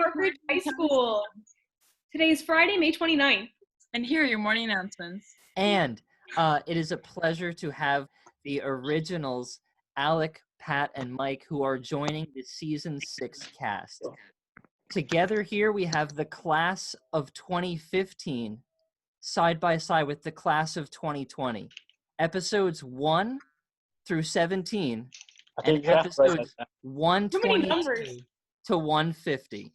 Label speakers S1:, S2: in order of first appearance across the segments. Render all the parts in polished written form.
S1: Park Ridge High School. Today is Friday, May 29th.
S2: And here are your morning announcements.
S3: And it is a pleasure to have the originals, Alec, Pat, and Mike, who are joining the Season 6 cast. Together here, we have the class of 2015 side by side with the class of 2020. Episodes 1 through 17 and episodes 122 to 150.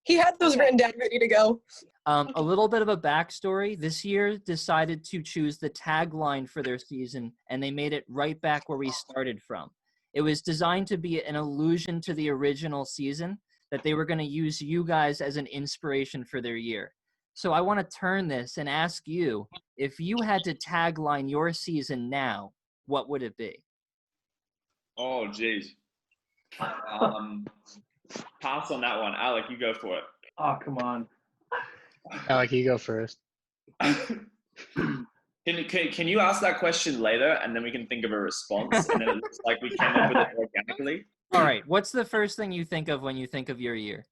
S4: He had those written down, ready to go.
S3: A little bit of a backstory. This year decided to choose the tagline for their season, and they made it right back where we started from. It was designed to be an allusion to the original season, that they were going to use you guys as an inspiration for their year. So I want to turn this and ask you, if you had to tagline your season now, what would it be?
S5: Oh, geez. Pass on that one. Alec, you go for it.
S6: Oh, come on.
S7: Alec, you go first.
S5: Can you ask that question later, and then we can think of a response, and then it looks like we came up with it organically?
S3: All right. What's the first thing you think of when you think of your year?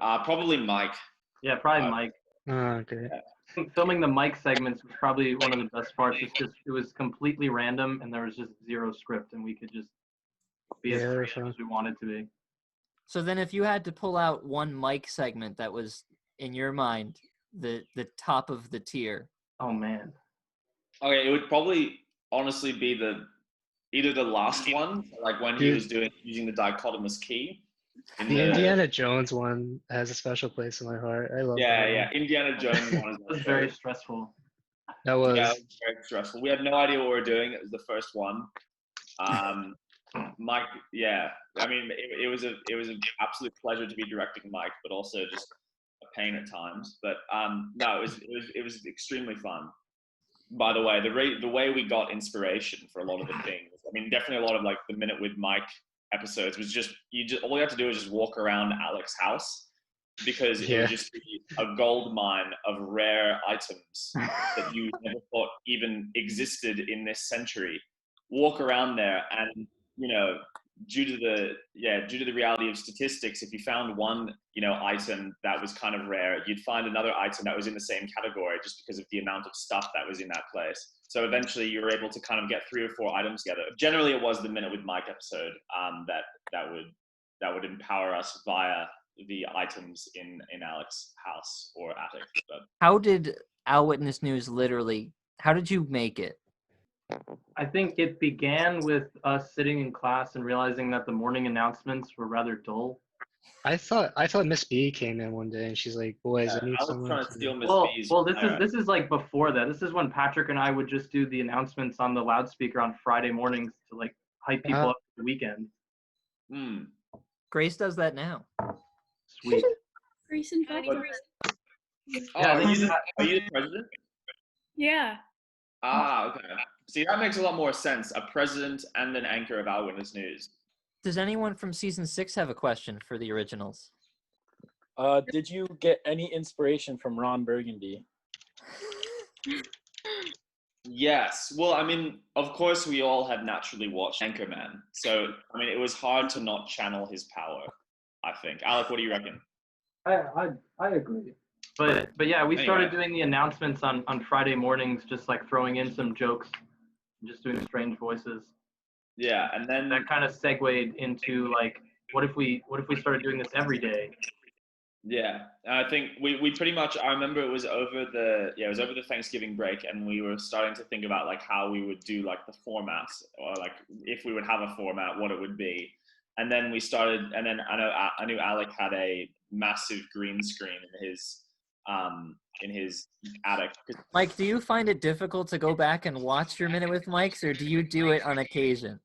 S5: Probably Mike.
S6: Yeah, probably Mike.
S7: Okay.
S6: I think filming the Mike segments was probably one of the best parts. It's just, it was completely random, and there was just zero script, and we could just be as creative as we wanted to be.
S3: So then if you had to pull out one Mike segment that was, in your mind, the top of the tier.
S6: Oh, man.
S5: Okay, it would probably honestly be either the last one, like when he was using the dichotomous key.
S7: The Indiana Jones one has a special place in my heart. I love that.
S5: Yeah. Indiana Jones one
S6: was very stressful.
S7: That was.
S5: Yeah, it was very stressful. We had no idea what we were doing. It was the first one. Mike, yeah. I mean, it was an absolute pleasure to be directing Mike, but also just a pain at times. But no, it was extremely fun. By the way, the way we got inspiration for a lot of the things. I mean, definitely a lot of like the Minute with Mike episodes was just all you had to do was just walk around Alec's house, because it would just be a gold mine of rare items that you never thought even existed in this century. Walk around there, and due to the reality of statistics, if you found one item that was kind of rare, you'd find another item that was in the same category, just because of the amount of stuff that was in that place. So eventually you were able to kind of get 3 or 4 items together. Generally it was the Minute with Mike episode that would empower us via the items in Alec's house or attic. But
S3: how did Owlwitness News how did you make it?
S6: I think it began with us sitting in class and realizing that the morning announcements were rather dull.
S7: I thought Miss B came in one day and she's like, "Boys, I need someone."
S5: Trying to steal Miss B's.
S6: Well, this is like before that. This is when Patrick and I would just do the announcements on the loudspeaker on Friday mornings to like hype people up for the weekend.
S3: Grace does that now.
S6: Sweet.
S1: Grace and Grace.
S5: Are you the president?
S1: Yeah.
S5: Okay. See, that makes a lot more sense. A president and an anchor of Owlwitness News.
S3: Does anyone from season 6 have a question for the originals?
S8: Did you get any inspiration from Ron Burgundy?
S5: Yes. Well, I mean, of course, we all had naturally watched Anchorman. So, I mean, it was hard to not channel his power, I think. Alec, what do you reckon?
S6: I agree. But yeah, we started doing the announcements on Friday mornings, just like throwing in some jokes, just doing strange voices.
S5: Yeah, and then
S6: that kind of segued into like, what if we started doing this every day?
S5: Yeah, I think we pretty much. I remember it was over the Thanksgiving break, and we were starting to think about like how we would do like the formats, or like if we would have a format, what it would be. And then we started, and then I knew Alec had a massive green screen in his attic.
S3: Mike, do you find it difficult to go back and watch your Minute with Mikes, or do you do it on occasion?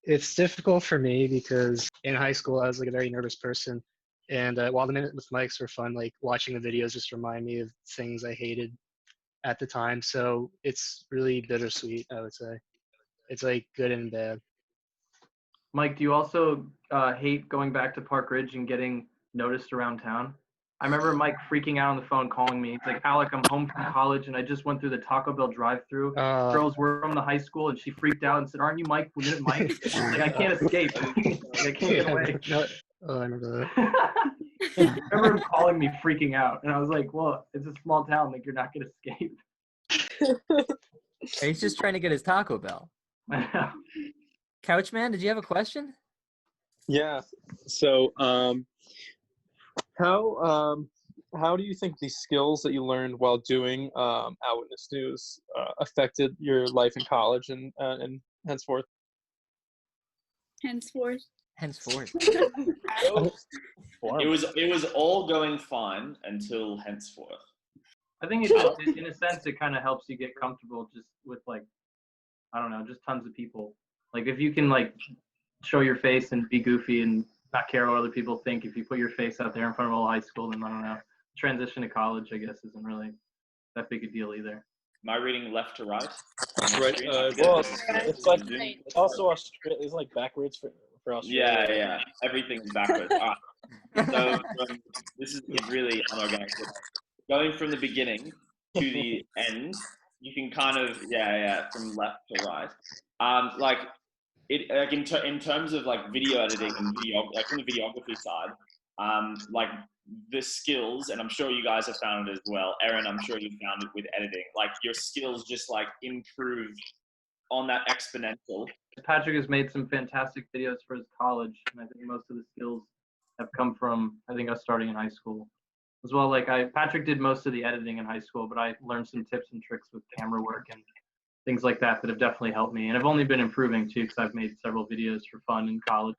S7: It's difficult for me because in high school I was like a very nervous person, and while the Minute with Mikes were fun, like watching the videos just remind me of things I hated at the time. So it's really bittersweet, I would say. It's like good and bad.
S6: Mike, do you also hate going back to Park Ridge and getting noticed around town? I remember Mike freaking out on the phone, calling me. He's like, "Alec, I'm home from college, and I just went through the Taco Bell drive-thru. Girls were from the high school, and she freaked out and said, 'Aren't you Mike? Minute Mike?' Like, I can't escape. Like, I can't get away."
S7: Oh, I remember that.
S6: I remember him calling me freaking out, and I was like, well, it's a small town, like you're not gonna escape.
S3: He's just trying to get his Taco Bell. Couchman, did you have a question?
S8: Yeah. So, how do you think the skills that you learned while doing Owlwitness News affected your life in college and henceforth?
S1: Henceforth.
S5: It was all going fine until henceforth.
S6: I think it, in a sense, it kind of helps you get comfortable just with like, I don't know, just tons of people. Like if you can like show your face and be goofy and not care what other people think, if you put your face out there in front of all high school, then I don't know. Transition to college, I guess, isn't really that big a deal either.
S5: Am I reading left to right?
S8: Right. Well, it's like it's also Australia. It's like backwards for Australia.
S5: Yeah. Everything's backwards. All right. So this is really unorganic. Going from the beginning to the end, you can kind of from left to right. Like it like in terms of like video editing and video like from the videography side, like the skills, and I'm sure you guys have found it as well. Erin, I'm sure you found it with editing. Like your skills just like improve on that exponential.
S6: Patrick has made some fantastic videos for his college, and I think most of the skills have come from us starting in high school. As well, like Patrick did most of the editing in high school, but I learned some tips and tricks with camera work and things like that have definitely helped me. And I've only been improving too, because I've made several videos for fun in college,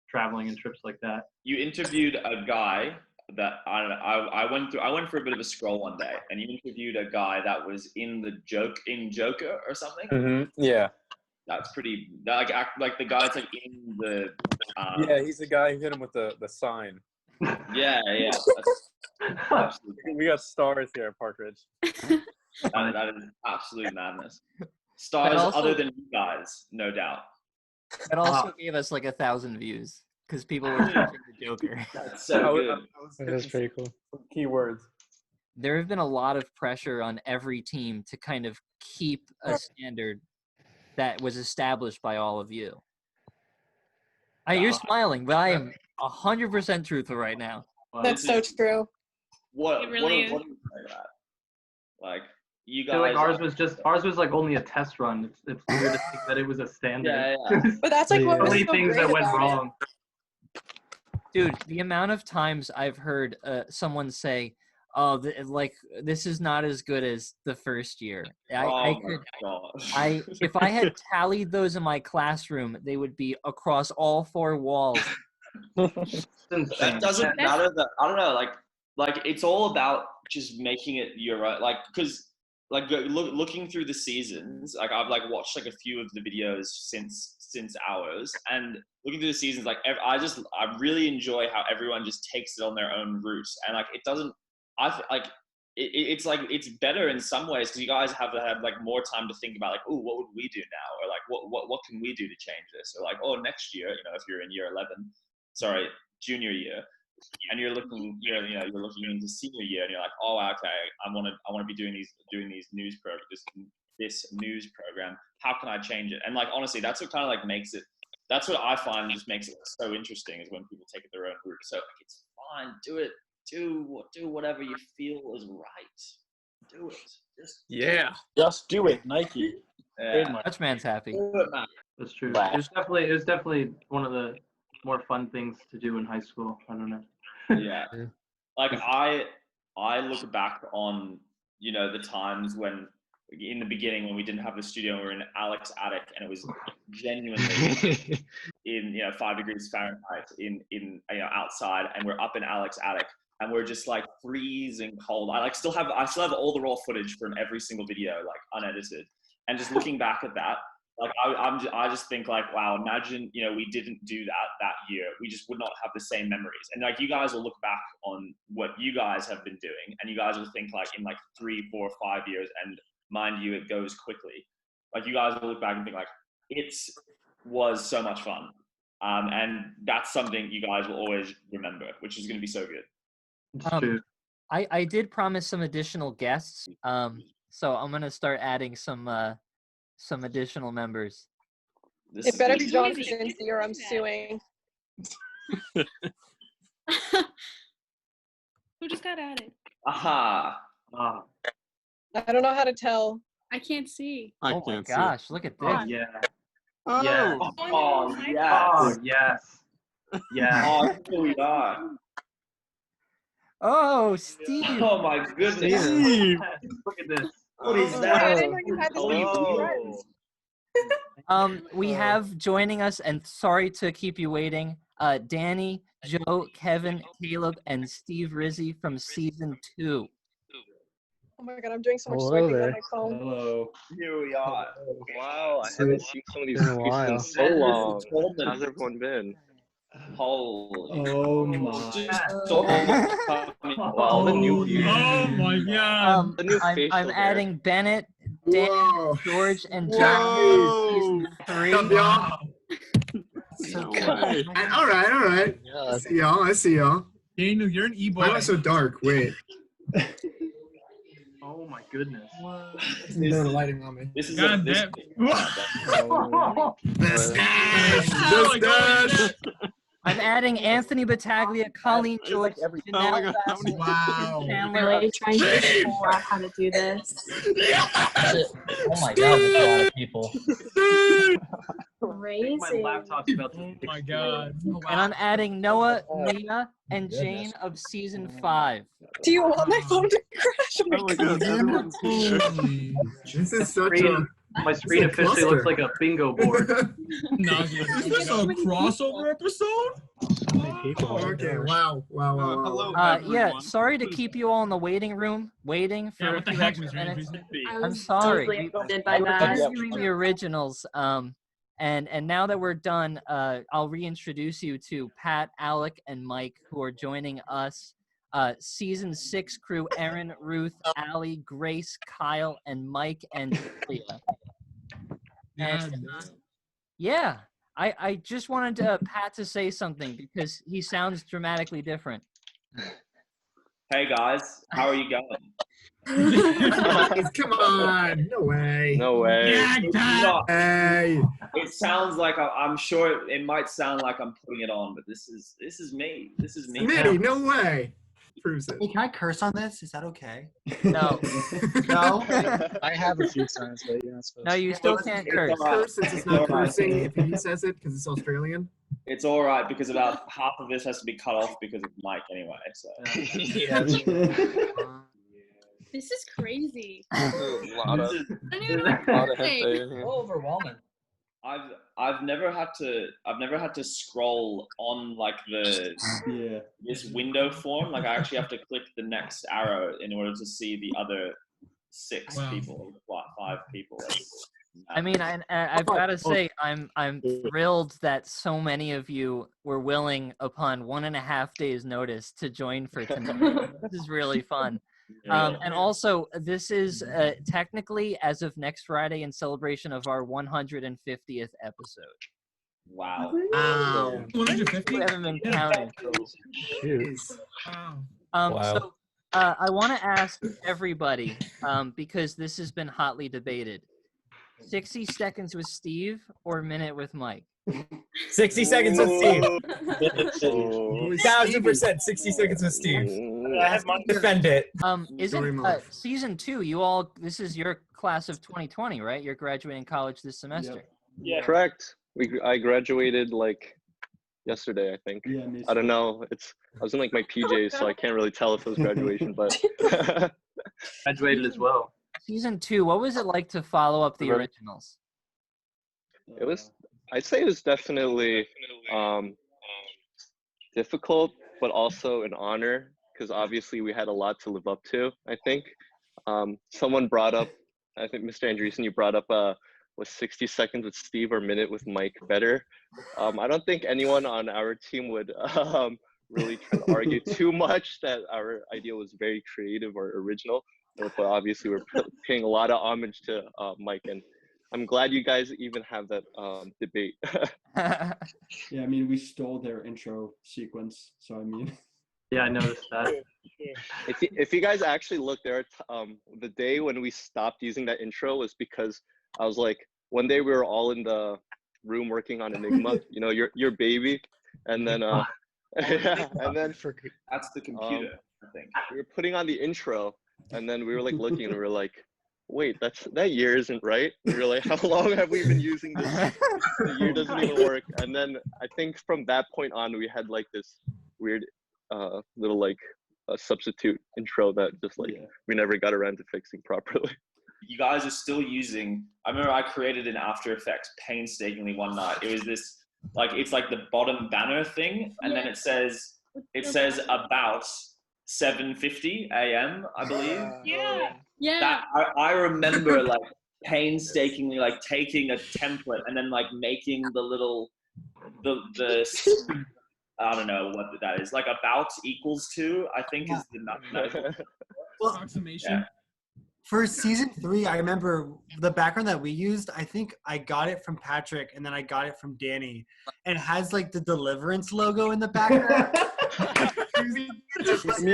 S6: traveling and trips like that.
S5: You interviewed a guy that I went for a bit of a scroll one day, and you interviewed a guy that was in Joker or something.
S8: Mm-hmm. Yeah.
S5: That's pretty like the guy that's like in the.
S8: Yeah, he's the guy who hit him with the sign.
S5: Yeah.
S8: We got stars here at Park Ridge.
S5: That is absolute madness. Stars
S3: also,
S5: other than you guys, no doubt.
S3: It also gave us like 1,000 views because people were watching the Joker.
S5: That's so good.
S7: That was pretty cool.
S8: Keywords.
S3: There have been a lot of pressure on every team to kind of keep a standard that was established by all of you. You're smiling, but I am 100% truthful right now.
S4: That's so true.
S5: What?
S1: It really
S5: what do you say that? Like you
S6: I feel
S5: guys.
S6: like ours was like only a test run. It's weird to think that it was a standard.
S5: Yeah.
S4: But that's like what
S6: So
S4: was
S6: many
S4: so
S6: things
S4: great
S6: that went
S4: about it.
S6: wrong.
S3: Dude, the amount of times I've heard someone say, "Oh, this is not as good as the first year." If I had tallied those in my classroom, they would be across all 4 walls.
S5: That doesn't matter. I don't know. Like it's all about just making it your own. Like because like looking through the seasons, like I've like watched like a few of the videos since ours, and looking through the seasons, like I really enjoy how everyone just takes it on their own route, and like it doesn't. It's like it's better in some ways because you guys have had like more time to think about like, oh, what would we do now, or like what can we do to change this, or like, oh, next year, if you're in year 11, sorry, junior year, and you're looking into senior year, and you're like, oh, okay, I want to be doing these news this news program. How can I change it? And like honestly, that's what kind of like makes it. That's what I find just makes it so interesting is when people take it their own route. So like, it's fine, do it. Do whatever you feel is right. Do it.
S8: Just do it, Nike.
S3: Dutchman's happy.
S5: Do it, man.
S6: That's true. It was definitely one of the more fun things to do in high school. I don't know.
S5: Yeah. Like I look back on the times when in the beginning when we didn't have the studio, we were in Alex's attic, and it was genuinely in 5 degrees Fahrenheit in outside, and we're up in Alex's attic. And we're just like freezing cold. I still have all the raw footage from every single video, like unedited. And just looking back at that, like I just think like, wow, imagine we didn't do that year. We just would not have the same memories. And like you guys will look back on what you guys have been doing, and you guys will think like in like 3, 4, 5 years, and mind you, it goes quickly. Like you guys will look back and think like it was so much fun, and that's something you guys will always remember, which is going to be so good.
S3: I did promise some additional guests, so I'm gonna start adding some additional members.
S4: It better be John Krasinski or I'm suing.
S1: just got added.
S5: Aha.
S6: Ah,
S4: I don't know how to tell.
S1: I can't see.
S9: I
S3: Oh my
S9: can't see.
S3: gosh, look at
S6: oh
S3: this.
S6: yeah.
S9: Oh.
S6: Yeah.
S5: Oh, yes.
S6: Oh yes. Yeah.
S5: Oh, here we are.
S3: Oh, Steve.
S5: Oh my goodness.
S7: Steven.
S6: Look at this.
S5: What is
S4: I
S5: that?
S4: didn't know you had this many friends.
S3: We have joining us, and sorry to keep you waiting, Danny, Joe, Kevin, Caleb, and Steve Rizzi from season 2.
S4: Oh my god, I'm doing so much
S7: Hello
S4: swiping
S7: there.
S4: on my phone.
S10: Hello.
S5: Here we are.
S11: Wow, I
S7: So
S11: haven't
S7: it's
S11: seen some of these
S7: been a
S11: faces in
S7: while.
S11: so long.
S5: Golden.
S11: How's everyone been?
S5: Holy.
S10: Oh my.
S5: So
S11: Wow, the new views.
S10: Oh my god.
S11: The new
S3: I'm
S11: facial hair.
S3: adding Bennett, Dan,
S9: Whoa.
S3: George, and John
S9: Whoa.
S3: season 3.
S9: What's up, y'all?
S3: So
S9: All right, all right. I see y'all. I see y'all.
S10: Daniel, you're an e-boy.
S9: Why am I so dark? Wait.
S6: Oh my goodness.
S9: There's lighting on me.
S5: This is
S10: God
S5: this,
S10: damn.
S9: The stash.
S10: Oh my
S9: The
S10: God.
S9: stash.
S3: I'm adding Anthony Battaglia, Colleen George,
S9: Oh my
S3: Janelle
S9: God, how many-
S3: Bassett,
S9: Wow.
S3: Chandler.
S12: Really trying to figure out how to do this.
S3: Oh my god, that's a lot of people.
S6: My
S12: Crazy.
S6: laptop's about to
S10: Oh my god.
S3: And I'm adding Noah, Mia, and Jane of season 5.
S4: Do you want my phone to crash?
S9: Oh my God, everyone's here.
S10: Holy.
S9: This is such a.
S6: My screen
S9: It's a
S6: officially looks
S9: cluster.
S6: like a bingo board.
S10: Nugget. Is this a crossover episode?
S9: Oh, okay. Wow. Wow. Wow. Wow.
S11: hello.
S3: Yeah, sorry to keep you all in the waiting room, waiting for
S10: Yeah,
S3: a
S10: what the
S3: few
S10: heck,
S3: extra
S10: Ms.
S3: minutes.
S10: Ramsey?
S12: I
S3: I'm
S12: was
S3: sorry.
S12: deeply offended by
S3: We're
S12: that.
S3: interviewing the originals. And now that we're done, I'll reintroduce you to Pat, Alec, and Mike, who are joining us. Season 6 crew: Erin, Ruth, Allie, Grace, Kyle, and Mike and Julia. And yeah, I just wanted Pat to say something because he sounds dramatically different.
S5: Hey guys, how are you going?
S9: Come on. No way.
S11: No way.
S5: No,
S9: Hey.
S5: it sounds like I'm sure it might sound like I'm putting it on, but this is me. This is me.
S9: Smitty, no way. Proves it.
S13: Hey, can I curse on this? Is that okay?
S3: No,
S13: No?
S7: I have a few times, but you're not supposed
S3: no,
S7: to.
S3: you still can't curse.
S9: Curse since it's not cursing if he says it because it's Australian.
S5: It's all right because about half of this has to be cut off because of Mike anyway. So
S7: Yeah, that's true.
S1: This is crazy.
S11: A lot of,
S1: I don't even know
S11: lot
S1: what
S11: of
S1: to say.
S11: hentai in here.
S13: Overwhelming.
S5: I've never had to scroll on like this window form. Like I actually have to click the next arrow in order to see the other 6
S10: Wow.
S5: people, 5 people.
S3: I mean, I've got to say, I'm thrilled that so many of you were willing, upon 1.5 days' notice, to join for tonight. This is really fun. And also, this is technically, as of next Friday, in celebration of our 150th episode.
S5: Wow.
S9: Wow.
S10: 150?
S3: We haven't been counting.
S7: Shoot.
S10: Wow.
S3: So I want to ask everybody, because this has been hotly debated, 60 seconds with Steve or a minute with Mike?
S13: 60 seconds with Steve.
S11: Oh.
S13: 1000% 60 seconds with Steve. Defend it.
S3: Isn't season 2, this is your class of 2020, right? You're graduating college this semester.
S5: Yeah.
S11: Correct. I graduated like yesterday, I think.
S10: Yeah,
S11: I don't know. I was in like my PJs, so I can't really tell if it was graduation, but
S6: Graduated as well.
S3: Season 2, what was it like to follow up the originals?
S11: I'd say it was definitely difficult, but also an honor because obviously we had a lot to live up to. I think someone brought up, I think Mr. Andreessen, you brought up was 60 seconds with Steve or minute with Mike better? I don't think anyone on our team would really try to argue too much that our idea was very creative or original. But obviously we're paying a lot of homage to Mike, and I'm glad you guys even have that debate.
S10: Yeah, I mean, we stole their intro sequence, so I mean.
S6: Yeah, I noticed that.
S11: If you guys actually look there, the day when we stopped using that intro was because I was like, one day we were all in the room working on Enigma, you know, your baby, and then and then
S5: that's the computer. think.
S11: We were putting on the intro, and then we were like looking, and we were like, wait, that year isn't right. We were like, how long have we been using this? The year doesn't even work. And then I think from that point on, we had like this weird little like substitute intro that just like we never got around to fixing properly.
S5: You guys are still using, I remember I created in After Effects painstakingly one night. It was this, like, it's like the bottom banner thing, and then it says about 7:50 a.m., I believe.
S1: Yeah.
S5: That I remember like painstakingly like taking a template and then like making the little the I don't know what that is, like about equals to, I think is the mathematical.
S14: Well,
S5: Yeah.
S14: for season 3, I remember the background that we used. I think I got it from Patrick, and then I got it from Danny, and it has like the Deliverance logo in the background.
S8: me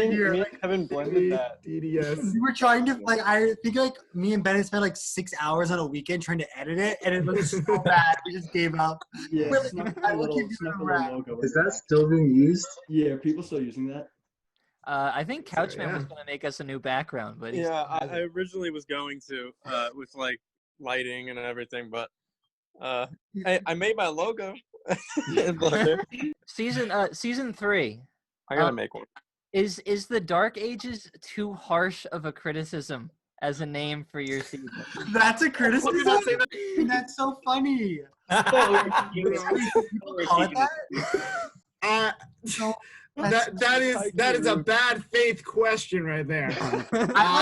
S8: and Kevin blended that.
S14: DDS. We were trying to like. I think like me and Ben spent like 6 hours on a weekend trying to edit it, and it was so bad. We just gave up.
S10: Yeah,
S14: We're like,
S10: snuck
S14: I
S10: a
S14: will
S10: little,
S14: keep
S10: snuck a
S14: doing
S10: little
S14: rap.
S10: logo.
S9: Is that still being used?
S10: Yeah, are people still using that?
S3: I think Couchman was going to make us a new background, but
S8: Yeah, I originally was going to with like lighting and everything, but I made my logo.
S3: Season 3.
S8: I gotta make one.
S3: Is the Dark Ages too harsh of a criticism as a name for your season?
S14: That's a criticism. That's so funny.
S9: That is a bad faith question right there.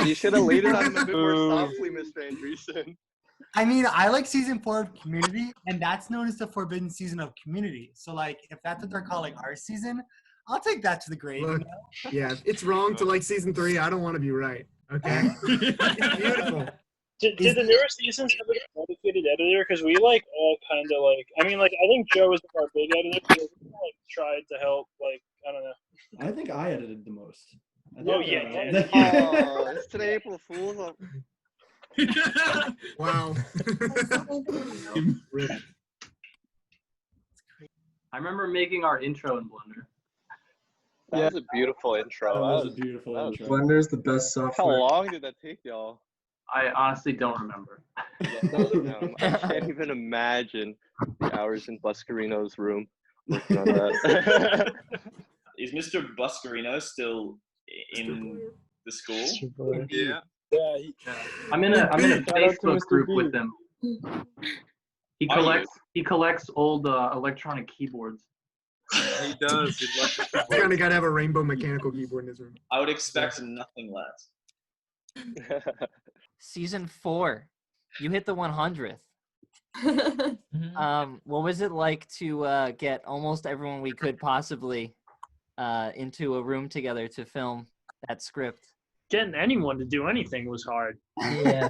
S11: You should have laid it on him a bit more softly, Mr. Andreessen.
S14: I mean, I like season 4 of Community, and that's known as the forbidden season of Community. So, like, if that's what they're calling our season, I'll take that to the grave.
S9: Look, yeah, it's wrong to like season 3. I don't want to be right. Okay, it's beautiful.
S15: Did the newer seasons have like a dedicated editor? Because we like all kind of like. I mean, like I think Joe was our big editor. So we like tried to help. Like I don't know.
S10: I think I edited the most.
S15: Oh yeah.
S11: Oh, it's today April Fool's.
S9: Wow.
S6: I remember making our intro in Blender.
S11: That was a beautiful intro.
S10: That was a beautiful intro.
S9: Blender's the best software.
S11: How long did that take y'all?
S6: I honestly don't remember.
S11: I can't even imagine the hours in Buscarino's room working on that.
S5: Is Mr. Buscarino still in the school?
S8: Yeah.
S6: I'm in a Facebook group with him. He collects old electronic keyboards.
S8: He does.
S9: He's kind of got to have a rainbow mechanical keyboard in his room.
S5: I would expect nothing less.
S3: Season 4, you hit the 100th. What was it like to get almost everyone we could possibly into a room together to film that script?
S15: Getting anyone to do anything was hard.
S3: Yeah.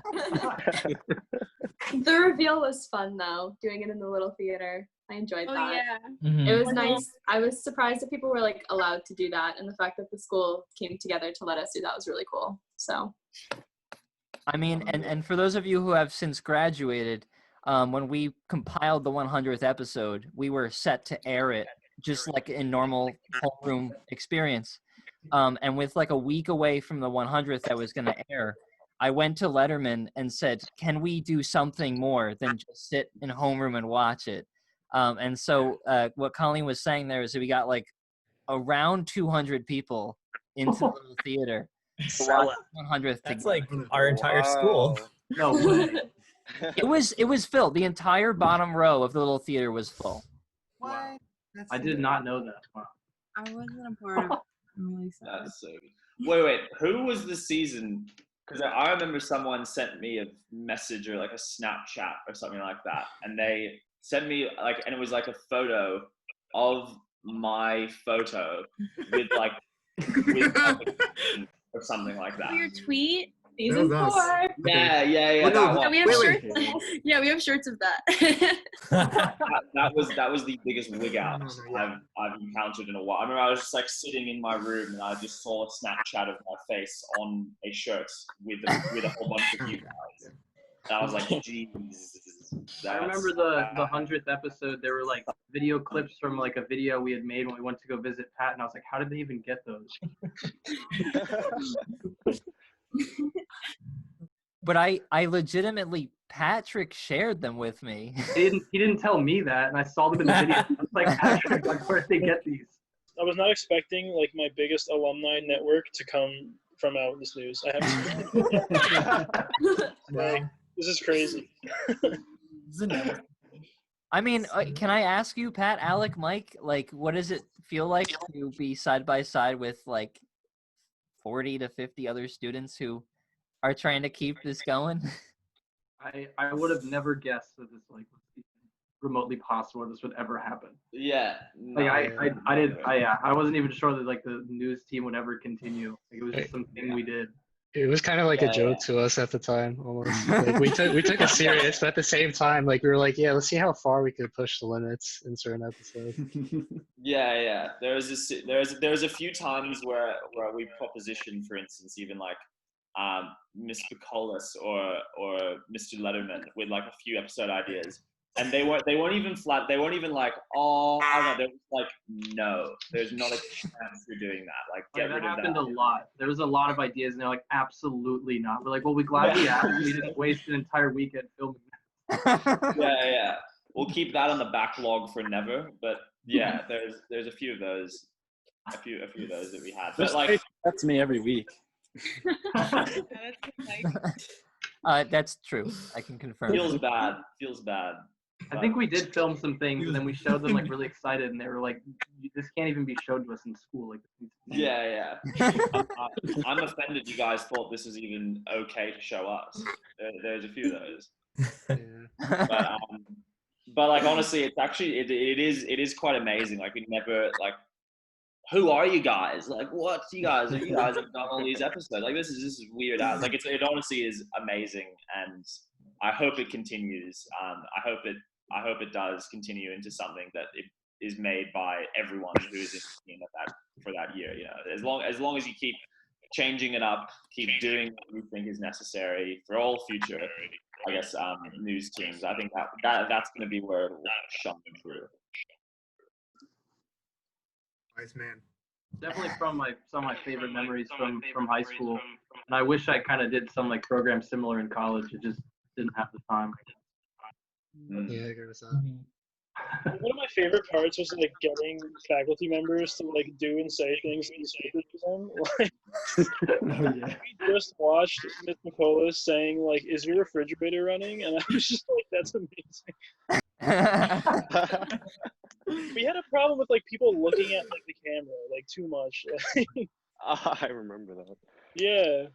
S12: The reveal was fun though, doing it in the little theater. I enjoyed that.
S1: Yeah.
S3: Mhm.
S12: It was nice. I was surprised that people were like allowed to do that, and the fact that the school came together to let us do that was really cool. So
S3: I mean, and for those of you who have since graduated, when we compiled the 100th episode, we were set to air it just like in normal homeroom experience. And with like a week away from the 100th that was going to air, I went to Letterman and said, can we do something more than just sit in homeroom and watch it? And so what Colleen was saying there is that we got like around 200 people into the little theater.
S13: Sell it.
S3: 100th.
S13: That's like our entire school.
S6: No way.
S3: It was filled. The entire bottom row of the little theater was full.
S14: What?
S6: I did not know that. Wow.
S16: I wasn't a part of it. I'm really sorry.
S5: That's so good. Wait. Who was the season? Because I remember someone sent me a message or like a Snapchat or something like that, and they sent me like, and it was like a photo of my photo with like, or something like that.
S1: Your tweet.
S12: Season 4.
S5: Yeah.
S1: Yeah, we have shirts. Yeah, we have shirts of that.
S5: that was the biggest wig out I've encountered in a while. I remember I was just like sitting in my room and I just saw a Snapchat of my face on a shirt with a whole bunch of you guys. And I was like, geez.
S6: I remember the 100th episode. There were like video clips from like a video we had made when we went to go visit Pat, and I was like, how did they even get those?
S3: But I legitimately, Patrick shared them with me.
S6: He didn't tell me that, and I saw them in the video. I was like, Patrick, like, where did they get these?
S15: I was not expecting like my biggest alumni network to come from Owlwitness News. I have like, this is crazy.
S3: I mean, can I ask you, Pat, Alec, Mike, like, what does it feel like to be side by side with like 40 to 50 other students who are trying to keep this going?
S6: I would have never guessed that this like was remotely possible this would ever happen.
S5: Yeah.
S6: Like I wasn't even sure that like the news team would ever continue. Like, it was just something we did.
S7: It was kind of like a joke to us at the time, almost. Like we took it serious, but at the same time, like we were like, yeah, let's see how far we could push the limits in certain episodes.
S5: Yeah. There was a few times where we propositioned, for instance, even like Miss Picolis or Mr. Letterman with like a few episode ideas, and they weren't even flat. They weren't even like, oh, I don't know. They were like, no, there's not a chance you're doing that. Like, get rid of that.
S6: That happened a lot. There was a lot of ideas, and they're like, absolutely not. We're like, well, we're glad we asked. We didn't waste an entire weekend filming.
S5: Yeah. We'll keep that on the backlog for never. But yeah, there's a few of those, a few of those that we had. But like,
S10: that's me every week.
S3: That's true. I can confirm.
S5: Feels bad.
S6: I think we did film some things, and then we showed them like really excited, and they were like, "This can't even be showed to us in school." Like,
S5: yeah. I'm offended you guys thought this was even okay to show us. There's a few of those. But like honestly, it's actually it is quite amazing. Like we never like. Who are you guys? Like, what? You guys have done all these episodes. Like, this is weird as. Like, it honestly is amazing, and I hope it continues. I hope it does continue into something that it is made by everyone who is in for that year. You know, as long as you keep changing it up, keep doing what you think is necessary for all future, I guess, news teams. I think that's going to be where it'll shine through.
S9: Nice man.
S6: Definitely from some of my favorite memories from high school. And I wish I kind of did some like program similar in college. It just didn't have the time.
S7: Yeah, I agree with that.
S15: One of my favorite parts was like getting faculty members to like do and say things in the speakers to them. Like, we just watched Miss Nicolas saying like, "Is your refrigerator running?" And I was just like, "That's amazing." We had a problem with like people looking at like the camera like too much.
S11: I remember that.
S15: Yeah.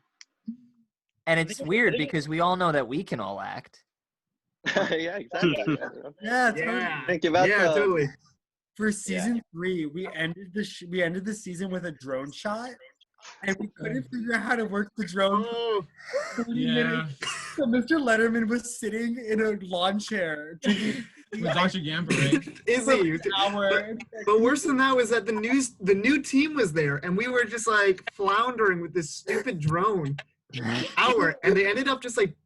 S3: And it's weird because we all know that we can all act.
S11: Yeah, exactly.
S14: Yeah,
S9: totally.
S11: Thank you,
S9: totally.
S14: For season 3, we ended the season with a drone shot, and we couldn't figure out how to work the drone. For 30 minutes. So Mr. Letterman was sitting in a lawn chair drinking
S13: with Dr. Gamper, right?
S9: Izzy. But worse than that was that the new team was there, and we were just like floundering with this stupid drone for an hour, and they ended up just like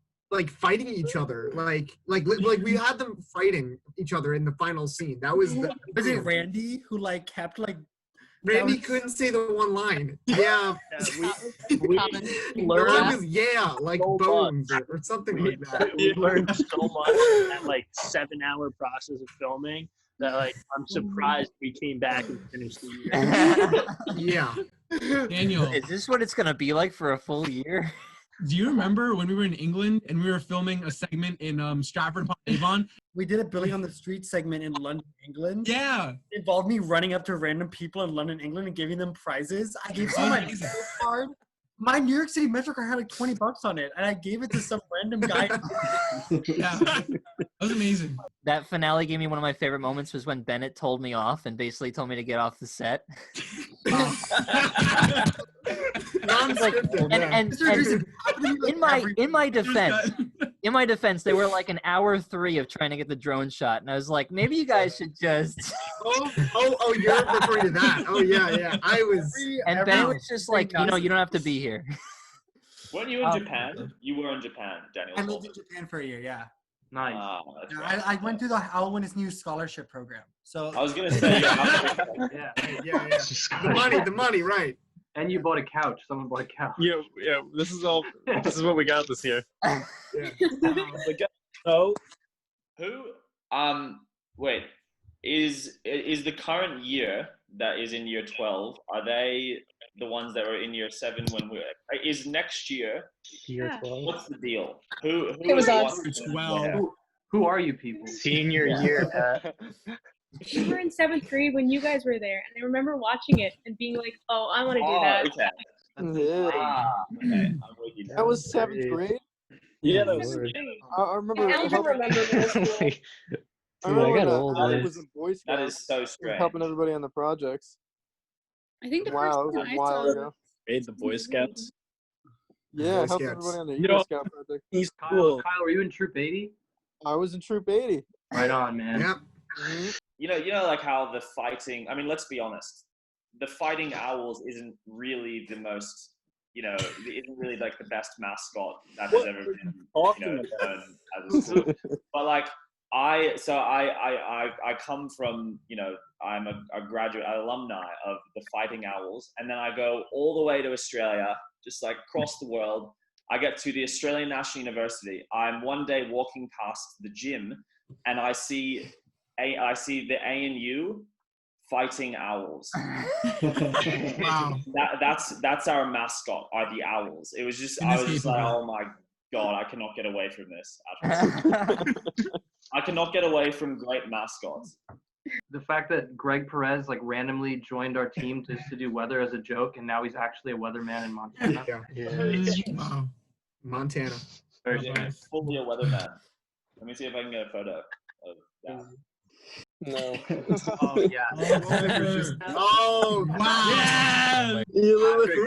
S9: fighting each other, like we had them fighting each other in the final scene. That was
S14: was it Randy who like kept like
S9: Randy couldn't say the one line. Yeah. The
S15: learned
S9: line was like
S15: so
S9: bones or something like that.
S15: We learned so much in that like 7-hour process of filming that like I'm surprised we came back and finished the year.
S9: Yeah.
S3: Daniel, is this what it's gonna be like for a full year?
S13: Do you remember when we were in England and we were filming a segment in Stratford-upon-Avon?
S14: We did a Billy on the Street segment in London, England.
S13: Yeah.
S14: It involved me running up to random people in London, England and giving them prizes. I gave some my card. My New York City Metro card had like $20 on it, and I gave it to some random guy.
S13: Yeah. That was amazing.
S3: That finale gave me one of my favorite moments was when Bennett told me off and basically told me to get off the set. And in my defense, they were like an hour 3 of trying to get the drone shot, and I was like, maybe you guys should just.
S9: Oh, you're referring to that. Oh yeah. I was.
S3: And Ben was just like, you don't have to be here.
S5: Weren't you in Japan? You were in Japan, Daniel.
S14: I lived in Japan for a year. Yeah.
S6: Nice.
S5: That's
S14: Yeah, I went through the Owlwitness News Scholarship Program. So
S5: I was gonna say,
S6: Yeah.
S9: Yeah. The money, right?
S6: And you bought a couch. Someone bought a couch.
S8: Yeah. This is all. This is what we got this year.
S15: Oh,
S5: who? Wait. Is the current year that is in year 12? Are they the ones that were in year 7 when we? Is next year?
S7: Year 12.
S5: What's the deal? Who?
S4: It was
S5: is
S4: us.
S5: what?
S6: Who are you people?
S7: Senior year, Pat.
S1: We were in 7th grade when you guys were there, and I remember watching it and being like, "Oh, I want to do that."
S5: Okay.
S8: Yeah.
S5: Okay. I'm with you now.
S8: That was 7th grade.
S15: yeah, that
S7: Oh,
S15: was.
S7: Lord.
S8: I remember.
S4: I don't remember middle school.
S7: Wait.
S8: I
S7: Dude,
S8: remember
S7: I got
S8: when
S7: old,
S8: Alec
S7: man.
S8: was in Boy Scouts.
S5: That is so
S8: was
S5: strange.
S8: helping everybody on the projects.
S1: I think the
S8: Wow,
S1: first
S8: it was
S1: one
S8: a
S1: I
S8: while
S1: saw
S8: ago.
S15: Made the Boy Scouts.
S8: Yeah,
S9: Boy
S8: helped
S9: Scouts.
S8: everybody on the
S15: You
S8: Eagle
S15: know,
S8: Scout project.
S15: He's
S6: Kyle,
S15: cool.
S6: were you in Troop 80?
S8: I was in Troop 80.
S6: Right on, man.
S9: Yep.
S5: You know, like how the fighting. I mean, let's be honest. The fighting owls isn't really the most. It isn't really like the best mascot that has ever been. Done as a school. But like I come from. I'm a graduate alumni of the Fighting Owls, and then I go all the way to Australia, just like across the world. I get to the Australian National University. I'm one day walking past the gym, and I see the ANU Fighting Owls.
S9: Wow.
S5: That's our mascot. Are the owls? It was just I was just like, oh my god, I cannot get away from this at all. I cannot get away from great mascots.
S6: The fact that Greg Perez randomly joined our team just to do weather as a joke, and now he's actually a weatherman in Montana.
S9: Wow. Montana.
S6: Very
S5: Yeah,
S6: nice.
S5: fully a weatherman. Let me see if I can get a photo of that.
S8: No.
S6: Oh yeah.
S9: Oh wow.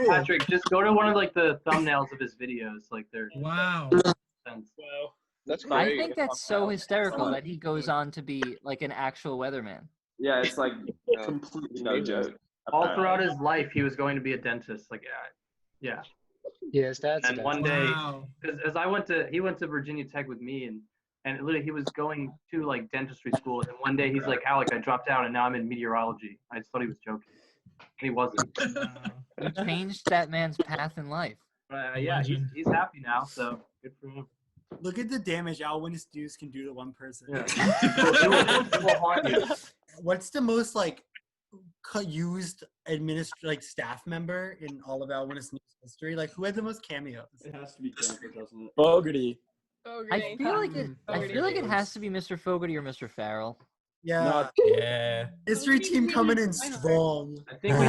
S6: Patrick, just go to one of the thumbnails of his videos. They're
S13: Wow.
S15: Wow.
S8: That's
S3: I
S8: great.
S3: think that's so hysterical that he goes on to be like an actual weatherman.
S5: Yeah, it's like completely no joke.
S6: All throughout his life, he was going to be a dentist. Yeah.
S7: Yeah, his dad's a
S6: And one
S7: dentist.
S6: day, because he went to Virginia Tech with me, and literally he was going to dentistry school, and one day he's like, Alec, I dropped out and now I'm in meteorology. I just thought he was joking. And he wasn't.
S3: You changed that man's path in life.
S6: Yeah, he's happy now, so good for him.
S14: Look at the damage Owlwitness News can do to one person.
S6: Yeah.
S14: What's the most used staff member in all of Owlwitness News history? Who had the most cameos?
S10: It has to be Camper, doesn't it?
S15: Fogarty.
S3: I feel like it has to be Mr. Fogarty or Mr. Farrell.
S14: Yeah.
S13: Yeah.
S14: History team coming in strong.
S6: I think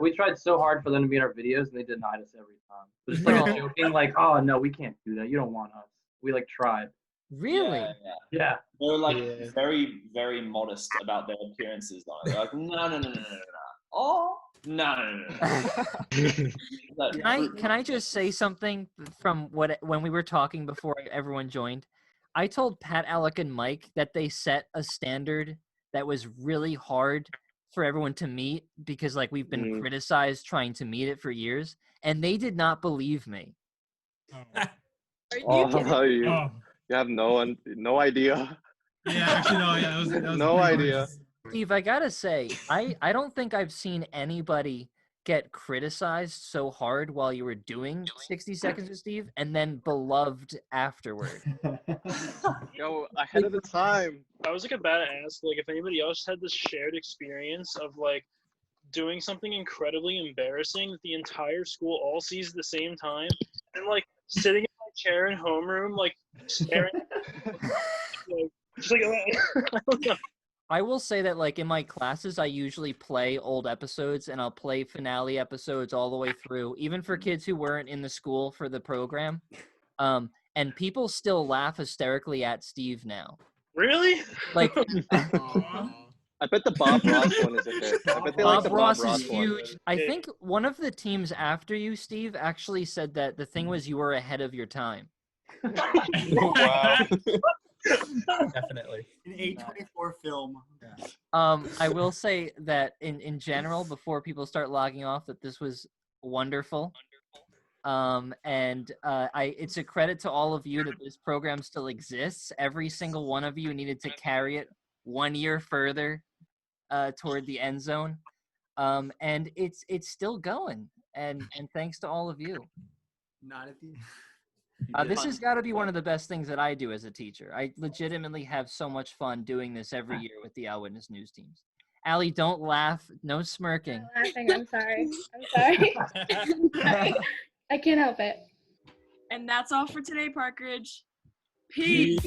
S6: we tried so hard for them to be in our videos, and they denied us every time. It was joking, oh no, we can't do that. You don't want us. We tried.
S3: Really?
S6: Yeah.
S5: They were very, very modest about their appearances. They're like, no. Oh, no.
S3: Can I just say something from when we were talking before everyone joined? I told Pat, Alec, and Mike that they set a standard that was really hard for everyone to meet because we've been criticized trying to meet it for years, and they did not believe me.
S11: You have no idea.
S13: Yeah, actually, no. Yeah, that was
S11: no idea.
S3: Steve, I gotta say, I don't think I've seen anybody get criticized so hard while you were doing 60 Seconds with Steve and then beloved afterward.
S11: Yo, ahead of the time.
S15: I was about to ask, if anybody else had this shared experience of doing something incredibly embarrassing that the entire school all sees at the same time, and sitting in my chair in homeroom, staring, just I don't know.
S3: I will say that in my classes, I usually play old episodes and I'll play finale episodes all the way through, even for kids who weren't in the school for the program. And people still laugh hysterically at Steve now.
S15: Really?
S11: I bet the Bob Ross one is a hit. I bet they like the
S3: Bob Ross
S11: Ross
S3: is
S11: one.
S3: huge. I think one of the teams after you, Steve, actually said that the thing was you were ahead of your time.
S8: Wow.
S14: Definitely. An A24 film. Yeah.
S3: I will say that in general, before people start logging off, that this was wonderful. It's a credit to all of you that this program still exists. Every single one of you needed to carry it 1 year further toward the end zone. And it's still going. And thanks to all of you.
S9: Not at the.
S3: This has got to be one of the best things that I do as a teacher. I legitimately have so much fun doing this every year with the Owlwitness news teams. Allie, don't laugh. No smirking.
S1: I'm laughing. I'm sorry. I'm sorry. I can't help it.
S2: And that's all for today, Parkridge. Peace.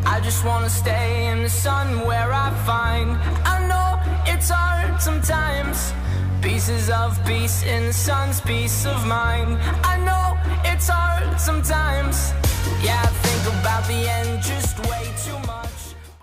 S17: I just wanna stay in the sun where I find. I know it's hard sometimes. Pieces of peace in the sun's peace of mind. I know it's hard.